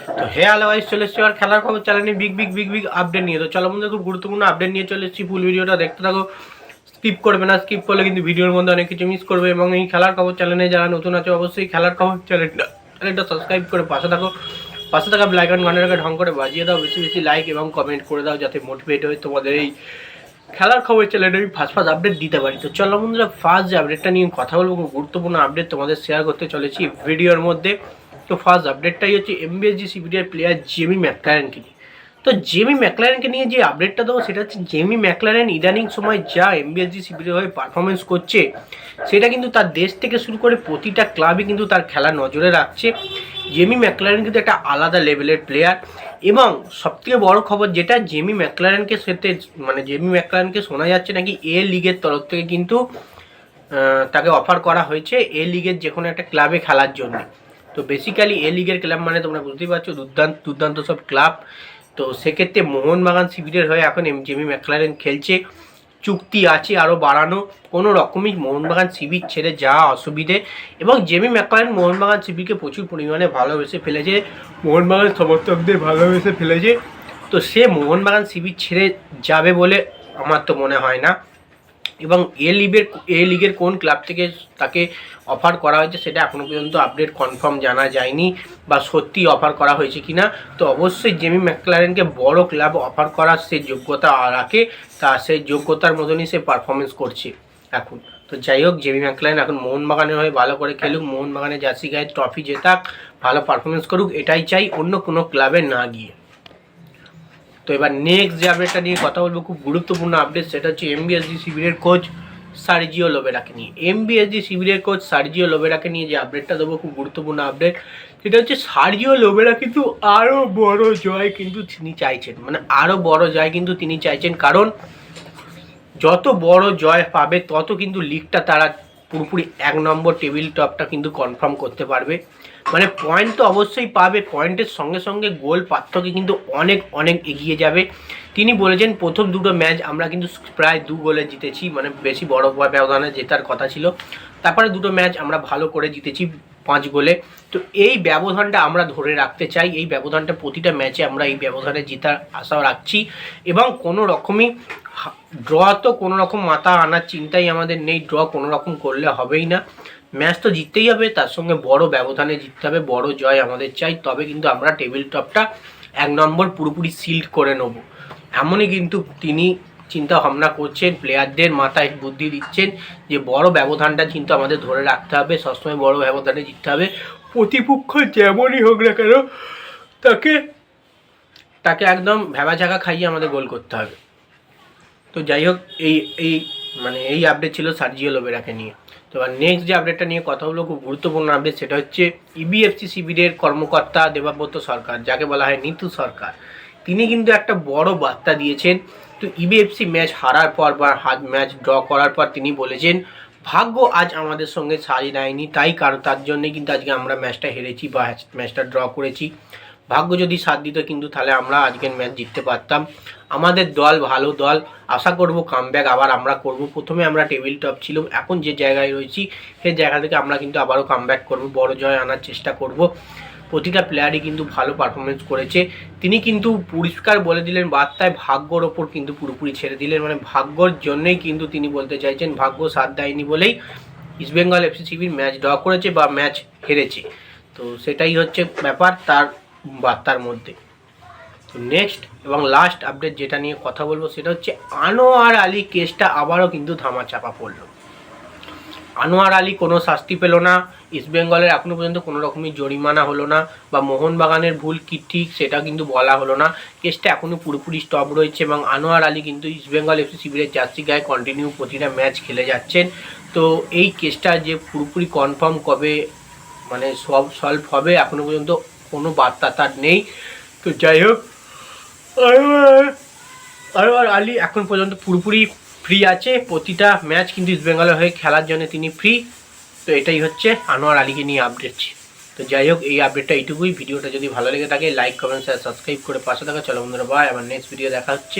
তো হে hello guys, চলে এসেছি আর খেলার খবর চ্যানেলে বিগ আপডেট নিয়ে। তো চলো বন্ধুরা, খুব গুরুত্বপূর্ণ আপডেট নিয়ে চলে এসেছি। ফুল ভিডিওটা দেখতে থাকো, স্কিপ করবে না। স্কিপ করলে কিন্তু ভিডিওর মধ্যে অনেক কিছু মিস করবে। এবং এই খেলার খবর চ্যানেলে যারা নতুন আছে অবশ্যই খেলার খবর চ্যানেলটা সাবস্ক্রাইব করে পাশে থাকা বেল আইকন ঘন্টাটাকে ঢং করে বাজিয়ে দাও। বেশি বেশি লাইক এবং কমেন্ট করে দাও, যাতে মোটিভেট হয়ে তোমাদের এই খেলার খবর চ্যানেলে আমি ফার্স্ট আপডেট দিতে পারি। তো চলো বন্ধুরা, ফার্স্ট যে আপডেটটা নিয়ে কথা বলবো, খুব গুরুত্বপূর্ণ আপডেট তোমাদের শেয়ার করতে চলেছি ভিডিওর মধ্যে। তো ফার্স্ট আপডেটটাই হচ্ছে এমবিএসজি সিবিডির প্লেয়ার জেমি ম্যাকলারেনকে নিয়ে। তো জেমি ম্যাকলারেনকে নিয়ে যে আপডেটটা দেবো সেটা হচ্ছে, জেমি ম্যাকলারেন ইদানিং সময় যা এমবিএসজি সিবিডির হয়ে পারফরমেন্স করছে, সেটা কিন্তু তার দেশ থেকে শুরু করে প্রতিটা ক্লাবই কিন্তু তার খেলা নজরে রাখছে। জেমি ম্যাকলারেন কিন্তু একটা আলাদা লেভেলের প্লেয়ার। এবং সবথেকে বড় খবর যেটা, জেমি ম্যাকলারেনকে জেমি ম্যাকলারেনকে শোনা যাচ্ছে নাকি এ লিগের তরফ থেকে কিন্তু তাকে অফার করা হয়েছে এ লিগের যে কোনো একটা ক্লাবে খেলার জন্য। তো বেসিক্যালি এ লিগের ক্লাব মানে তোমরা বুঝতেই পারছো, দুর্দান্ত সব ক্লাব। তো সেক্ষেত্রে মোহনবাগান শিবিরের হয়ে এখন জেমি ম্যাকলারেন খেলছে। চুক্তি আছে আরও বাড়ানো, কোনো রকমই মোহনবাগান শিবির ছেড়ে যাওয়া অসুবিধে। এবং জেমি ম্যাকলারেন মোহনবাগান শিবিরকে প্রচুর পরিমাণে ভালোবেসে ফেলেছে, মোহনবাগান সমর্থকদের ভালোবেসে ফেলেছে। তো সে মোহনবাগান শিবির ছেড়ে যাবে বলে আমার তো মনে হয় না। এবং এ লিগের কোন ক্লাব থেকে তাকে অফার করা হয়েছে সেটা এখনও পর্যন্ত আপডেট কনফার্ম জানা যায়নি, বা সত্যি অফার করা হয়েছে কি না। তো অবশ্যই জেমি ম্যাকলারেনকে বড় ক্লাব অফার করার সে যোগ্যতা রাখে, তা সেই যোগ্যতার মতনই সে পারফরমেন্স করছে এখন। তো যাই হোক, জেমি ম্যাকলারেন এখন মোহনবাগানের হয়ে ভালো করে খেলুক, মোহনবাগানের জার্সি গায়ে ট্রফি জেতাক, ভালো পারফরমেন্স করুক, এটাই চাই, অন্য কোনো ক্লাবে না গিয়ে। তো এবার নেক্সট যে আপডেটটা নিয়ে কথা বলবো, খুব গুরুত্বপূর্ণ আপডেট, সেটা হচ্ছে এমবিএসজি শিবিরের কোচ সার্জিও লোবেরাকে নিয়ে। এমবিএসজি শিবিরের কোচ সার্জিও লোবেরাকে নিয়ে যে আপডেটটা দেবো, খুব গুরুত্বপূর্ণ আপডেট, সেটা হচ্ছে সার্জিও লোবেরা কিন্তু আরও বড় জয় কিন্তু তিনি চাইছেন, আরও বড় জয় কিন্তু তিনি চাইছেন। কারণ যত বড় জয় পাবে তত কিন্তু লিগটা তারা পুরোপুরি 1 নম্বর টেবিল টপটা কিন্তু কনফার্ম করতে পারবে। পয়েন্ট তো অবশ্যই পাবে, পয়েন্টের সঙ্গে সঙ্গে গোল পার্থক্য কিন্তু অনেক এগিয়ে যাবে। তিনি বলেছেন প্রথম দুটো ম্যাচ আমরা কিন্তু প্রায় 2 গোলে জিতেছি, বেশি বড় ব্যবধানে জেতার কথা ছিল। তারপরে দুটো ম্যাচ আমরা ভালো করে জিতেছি 5 গোলে। তো এই ব্যবধানটা আমরা ধরে রাখতে চাই, এই ব্যবধানটা প্রতিটা ম্যাচে আমরা এই ব্যবধানে জেতার আশাও রাখছি। এবং কোনো রকমই ড্র তো কোনো রকম মাথা আনার চিন্তাই আমাদের নেই, ড্র কোনো রকম করলে হবেই না। ম্যাচ তো জিততেই হবে, তার সঙ্গে বড় ব্যবধানে জিততে হবে, বড় জয় আমাদের চাই, তবে কিন্তু আমরা টেবিল টপটা 1 নম্বর পুরোপুরি সিল্ড করে নেব। এমনই কিন্তু তিনি চিন্তা ভাবনা করছেন, প্লেয়ারদের মাথায় বুদ্ধি দিচ্ছেন যে বড় ব্যবধানটা কিন্তু আমাদের ধরে রাখতে হবে, সবসময় বড় ব্যবধানে জিততে হবে। প্রতিপক্ষ যেমনই হোক না কেন, তাকে একদম ভেবাচাকা খাইয়ে আমাদের গোল করতে হবে। তো যাই হোক, এই আপডেট ছিল সার্জিও লোবেরাকে নিয়ে। তো এবার নেক্সট যে আপডেটটা নিয়ে কথা হলো, খুব গুরুত্বপূর্ণ আপডেট, সেটা হচ্ছে ইবিএফসি শিবিরের কর্মকর্তা দেবাব্রত সরকার, যাকে বলা হয় নিতু সরকার, তিনি কিন্তু একটা বড় বার্তা দিয়েছেন। তো ইবিএফসি ম্যাচ হারার পর বা ম্যাচ ড্র করার পর তিনি বলেছেন, ভাগ্য আজ আমাদের সঙ্গে সাড়ি দেয়নি, তার জন্যই কিন্তু আজকে আমরা ম্যাচটা হেরেছি বা ম্যাচটা ড্র করেছি। ভাগ্য যদি সাথ দিত কিন্তু তাহলে আমরা আজকের ম্যাচ জিততে পারতাম। আমাদের দল ভালো দল, আশা করব কামব্যাক আবার আমরা করব। প্রথমে আমরা টেবিল টপ ছিল, এখন যে জায়গায় রয়েছি সেই জায়গা থেকে আমরা কিন্তু আবারও কামব্যাক করব, বড় জয় আনার চেষ্টা করব। প্রতিটা প্লেয়ারই কিন্তু ভালো পারফরমেন্স করেছে। তিনি কিন্তু পরিষ্কার বলে দিলেন বার্তায়, ভাগ্যর ওপর কিন্তু পুরোপুরি ছেড়ে দিলেন, ভাগ্যর জন্যই কিন্তু তিনি বলতে চাইছেন ভাগ্য সাথ দেয়নি বলেই ইস্টবেঙ্গল এফসি শিবির ম্যাচ ড্র করেছে বা ম্যাচ হেরেছে। তো সেটাই হচ্ছে ব্যাপার তার বার্তার মধ্যে। তো নেক্সট এবং লাস্ট আপডেট যেটা নিয়ে কথা বলবো, সেটা হচ্ছে আনোয়ার আলী কেসটা আবারও কিন্তু ধামাচাপা পড়ল। আনোয়ার আলী কোনো শাস্তি পেল না, ইস্টবেঙ্গলের এখনও পর্যন্ত কোনো রকমই জরিমানা হলো না, বা মোহনবাগানের ভুল কি ঠিক সেটা কিন্তু বলা হলো না। কেসটা এখনও পুরোপুরি স্টপ রয়েছে এবং আনোয়ার আলী কিন্তু ইস্টবেঙ্গল এফসি শিবিরের জার্সি গায়ে কন্টিনিউ প্রতিটা ম্যাচ খেলে যাচ্ছেন। তো এই কেসটা যে পুরোপুরি কনফার্ম কবে সলভ হবে এখনও পর্যন্ত কোনো বার্তা তার নেই। তো যাই হোক, আনোয়ার আলী এখন পর্যন্ত পুরোপুরি ফ্রি আছে, প্রতিটা ম্যাচ কিন্তু ইস্টবেঙ্গলের হয়ে খেলার জন্য তিনি ফ্রি। তো এটাই হচ্ছে আনোয়ার আলীকে নিয়ে আপডেট। তো যাই হোক, এই আপডেটটা এইটুকুই। ভিডিওটা যদি ভালো লেগে থাকে লাইক কমেন্ট শেয়ার সাবস্ক্রাইব করে পাশে থাকা। চলো বন্ধুরা, বাই, আবার নেক্সট ভিডিও দেখা হচ্ছে।